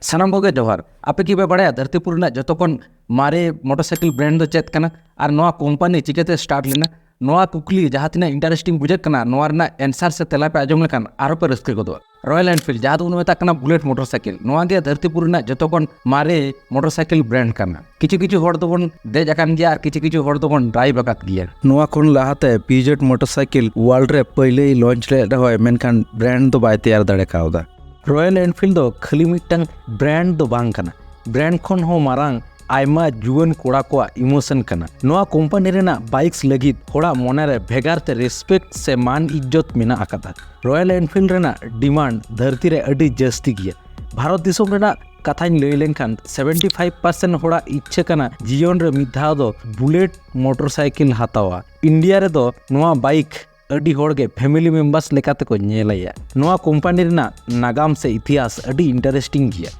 सानाम कोगे जोहार आपे की बाड़ाया धरतीपुर ना जतोखन मारे मोटरसाइकिल ब्रांड दो चेत कना और नोआ कंपनी चिकेते स्टार्ट लेना नोआ कुकली जहाँ तीना इंटरेस्टिंग बुझे कना नोआ रना एंसार से तेला पे आजम लेखान आरो पे रस्के को दो रॉयल एनफील्ड जहाँ उन मेता कना बुलेट मोटरसाइकिल नोआ गे धरतीपुर ना जतोखन मारे मोटरसाइकिल ब्रांड कना किछु किछु हर दोबन देज आकान गिया और किछु किछु हर दोबन ड्राइव आकात गिया नोआ खन लाहाते पीजेट मोटरसाइकिल वर्ल्ड रे पहले लॉन्च ले रहोय मेनखान ब्रांड दो बाय तैयार दाड़े कावदा रॉयल एनफील्ड दो खाली मिटन ब्रांड दो बांग कना ब्रांड खन हो मारांग आयमा जुवन कोड़ा को इमोशन कना नोआ कंपनी रेना बाइक्स लगित होड़ा मोने रे भेगार ते रेस्पेक्ट से मान इज्जत मेना आकादा रॉयल एनफील्ड रेना डिमांड धरती रे अडी जस्ती गिया भारत दिसोम रेना कथाñ लई लेनखान 75% होड़ा इच्छा कना जीवन रे मिधाव दो बुलेट मोटरसाइकिल हातावा इंडिया रे दो नोआ बाइक अडी होड़गे फैमिली मेंबर्स लेकाते को नेलाया नोआ कंपनी रेना नागाम से इतिहास अडी इंटरेस्टिंग गिया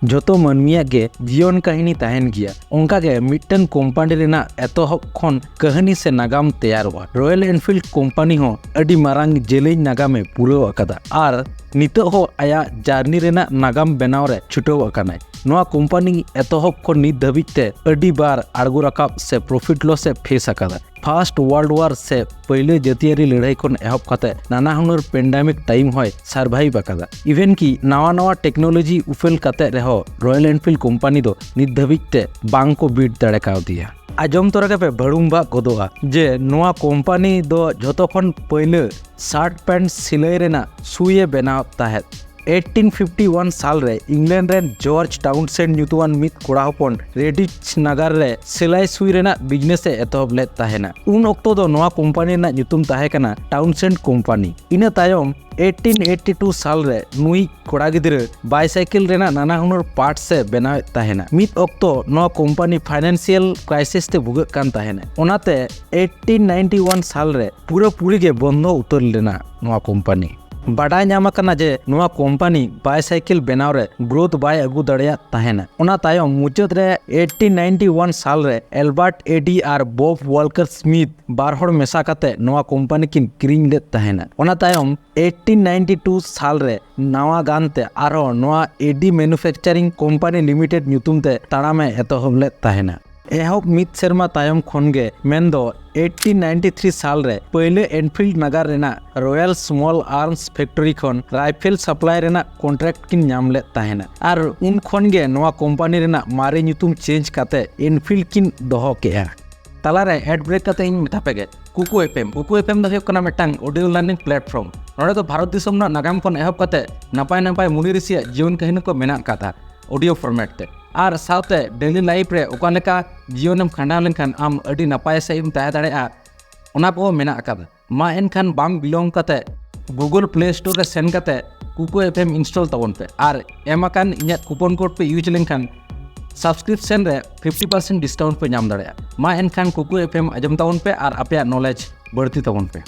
जोतो मनमिया गे जीवन कहानी तहन गिया उनका गे मिटन कंपनी रेना एतोहब खन कहानी से नागाम तैयार हुआ रॉयल एनफील्ड कंपनी हो अडी मारांग जेलेज नागामे पुरो अकदा आर नितो हो आया जार्नी रेना नागाम बनाव रे छुटो अकानाय नोआ कंपनी एतोहब खन नित धाबिते अडी बार आड़गो राकाब से प्रॉफिट लॉस से फेस अकदा फर्स्ट वर्ल्ड वार से पहले जातियारी लड़ाई खन एहब खाते नाना हुनर पेंडेमिक टाइम होय सरवाइव अकदा इवेन की नवा नवा टेक्नोलॉजी उफेल काते रहो रॉयल एनफील्ड कंपनी दो नित धाबिते बांग को बीट दाड़े काव दिया आजम तोरा पे भड़ुम्बा गोदोआ जे नोआ कंपनी दो जतोखन पहले शर्ट पैंट सिलाई रेना सुये बनाव ताहेत 1851 साल रे इंग्लैंड रेन जॉर्ज टाउनसेंड न्यूतुआन मित कोड़ा हपन रेडिच नगर रे सिलाई सुई रेना बिजनेस एतहब ले ताहेना उन ऑक्टो दो नोआ कंपनी ना न्यूतुम ताहे कना टाउनसेंड कंपनी इना तायम 1882 साल रे नुई कोड़ा गिद्रे बाइसाइकिल रेना नाना हुनर पार्ट से बनाव ताहेना मित ऑक्टो नोआ कंपनी फाइनेंशियल क्राइसिस ते भुगत कान ताहेना ओनाते 1891 साल रे पूरी के बंद उतर लेना नोआ कंपनी बाडाय नाम कना जे नोआ कंपनी बाइसाइकिल बनाव रे ग्रोथ बाय अगु दड़िया ताहेना ओना तायम मुचाद रे 1891 साल रे एल्बर्ट एडी और बॉब वॉल्कर स्मिथ बार हड़ मेसा काते नोआ कंपनी किन किरिंग ले ताहेना ओना तायम 1892 साल रे नवा गानते आरो नोआ एडी मैन्युफैक्चरिंग कंपनी लिमिटेड न्यूतुम ते ताड़ामे एतहब ले ताहेना एहब मित शर्मा तायम खनगे मेन दो 1893 साल रे पहले एनफील्ड नगर रेना रॉयल स्मॉल आर्म्स फैक्ट्री खन राइफल सप्लाई रेना कॉन्ट्रैक्ट किन नाम ले ताहेना और उन खनगे नोआ कंपनी रेना मारे न्यूतुम चेंज काते एनफील्ड किन दोहो केया तालारे एड ब्रेक काते इन मेथापेगे कुकु एफएम द कना मेटांग ऑडियो लर्निंग प्लेटफॉर्म नोडे तो भारत दिसम ना नागाम खन एहब काते नपाय मुनि ऋषि जीवन कहानी को मेना काथा ऑडियो फॉर्मेट ते और साउते डेली लाइफ रे ओका लेका जीवनम खंडाव लेनखान आम अडी नपाय से इम ताहे दाड़ेया ओना को मेना अकादा मा एनखान बांग बिलोंग काते गूगल प्ले स्टोर रे सेन काते कुकु एफएम इंस्टॉल तबन पे और एमाकान इnya कूपन कोड पे यूज लेनखान सब्सक्रिप्शन रे 50% डिस्काउंट पे नाम दाड़ेया मा एनखान कुकु एफएम आजम तबन पे और आपया नॉलेज बढ़ती तबन पे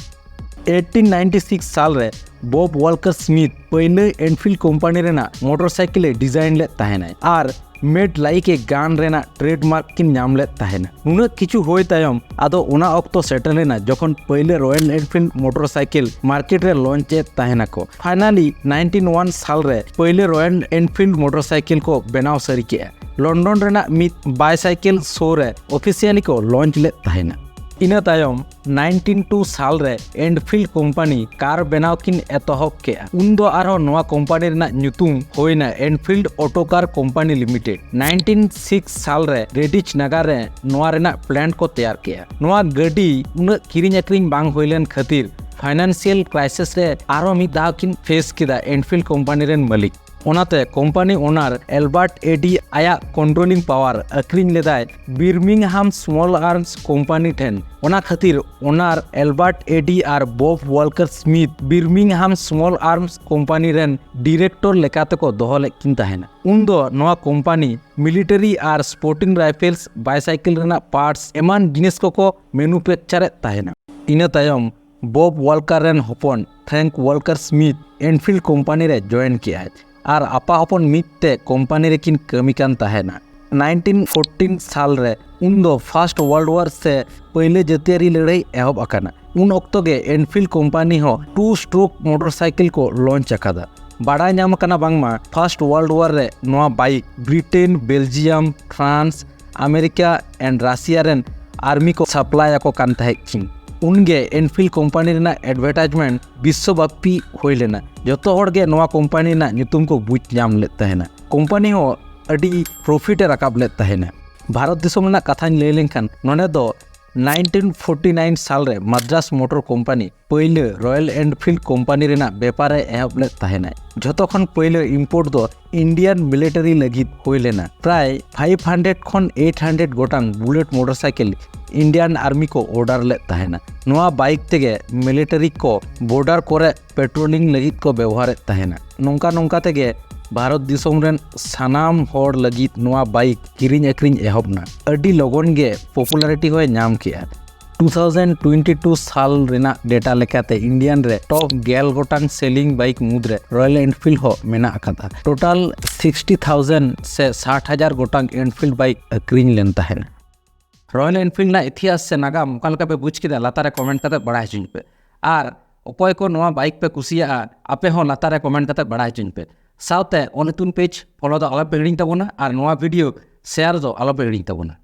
1896 साल रे बॉब वॉल्कर स्मिथ पहले एनफील्ड कंपनी रेना मोटरसाइकिल डिजाइन ले ताहेना और मेड लाइक ए गान रेना ट्रेडमार्क किन नाम ले ताहेना नुना किछु होय तायम आदो ओना ऑक्टो सेटल लेना जखन पहले रॉयल एनफील्ड मोटरसाइकिल मार्केट रे लॉन्च ए ताहेना को फाइनली 1901 साल रे पहले रॉयल एनफील्ड मोटरसाइकिल को बनाव सरी के लंदन रेना मित बाइसाइकिल शो रे ऑफिशियली को लॉन्च ले ताहेना इना तायम 1902 साल रे एनफील्ड कंपनी कार बनाव किन एतहब के उन दो आरो नोआ कंपनी रेना न्यूतुम होइना Enfield auto car company limited 1906 साल रे रेडिच नगर रे नोआ रेना प्लांट को तैयार किया नोआ गड्डी उन किरिंग एक्रिंग बांग होइलेन खातिर फाइनेंशियल क्राइसिस रे आरो मी दाव किन फेस किदा एनफील्ड कंपनी रेन मालिक ओनाते कंपनी ओनर एल्बर्ट एडी आया कंट्रोलिंग पावर अक्रिंग लेदाय बिर्मिंगहाम स्मॉल आर्म्स कंपनी ठेन ओना खातिर ओनर एल्बर्ट एडी और Bob Walker Smith Birmingham small arms company रेन डायरेक्टर लेकाते को दोहले किन ताहेना उन दो नोआ कंपनी मिलिटरी और स्पोर्टिंग राइफल्स बाइसाइकिल रेना पार्ट्स एमान जिनिस को मैन्युफैक्चर ताहेना इना तायम बॉब वॉल्कर रेन हपन Frank Walker Smith Enfield company रे जॉइन किया और आपा हपन मितते कंपनी रे किन कमी कान ताहेना 1914 साल रे उन दो फर्स्ट वर्ल्ड वार से पहले जातियारी लड़ाई एहब अकाना उन ऑक्टो गे एनफील्ड कंपनी हो 2 स्ट्रोक मोटरसाइकिल को लॉन्च अकादा बाड़ा नाम कना बांगमा फर्स्ट वर्ल्ड वॉर रे नोआ bike Britain Belgium France America and Russia rain army को सप्लाई को कान तहेकिन उनगे एनफिल्ड कंपनी रेना एडवर्टाइजमेंट विश्वव्यापी होई लेना जतो हर गे नोआ कंपनी ना ᱧᱩᱛᱩᱢ को बुझ नाम ले तहेना कंपनी हो अडी प्रॉफिट रकाब ले तहेना भारत दिसम रेना कथाñ लay लेनखान नोने दो 1949 साल रे मद्रास मोटर कंपनी पहले रॉयल एनफिल्ड कंपनी रेना व्यापारे एहब ले तहेना जतो खन पहले इंपोर्ट दो इंडियन मिलिटरी लगित होई लेना प्राय 500 खन 800 गोटांग बुलेट मोटरसाइकिल इंडियन आर्मी को ऑर्डर ले तहेना नोआ बाइक तेगे मिलिटरी को बॉर्डर कोरे पेट्रोलिंग लगित को व्यवहार तहेना नोंका नोंका तेगे भारत दिसम रेन सानाम होड़ लगित नोआ बाइक किरिंग अक्रिंग एहबना अडी लगन गे पॉपुलैरिटी होय नाम किया 2022 साल रेना डेटा लेकाते इंडियन रे टॉप 11 गोटांग सेलिंग बाइक मुद्रे रॉयल एनफिल्ड हो मेना अकादा टोटल 60,000 से 60,000 गोटांग एनफिल्ड बाइक अक्रिंग लेन तहेन रॉयल एनफिल्ड ना इतिहास से नागाम ओकालका पे बुझ किदा लातारे कमेंट करते बड़ाय चिन पे आर अकय को नोआ बाइक पे कुसिया आपे हो लातारे कमेंट करते बड़ाय चिन पे साउते ऑन तुन पेज फॉलो द आलो पे हिड़िंग तबोना आर नोआ वीडियो शेयर दो आलो पे हिड़िंग तबोना।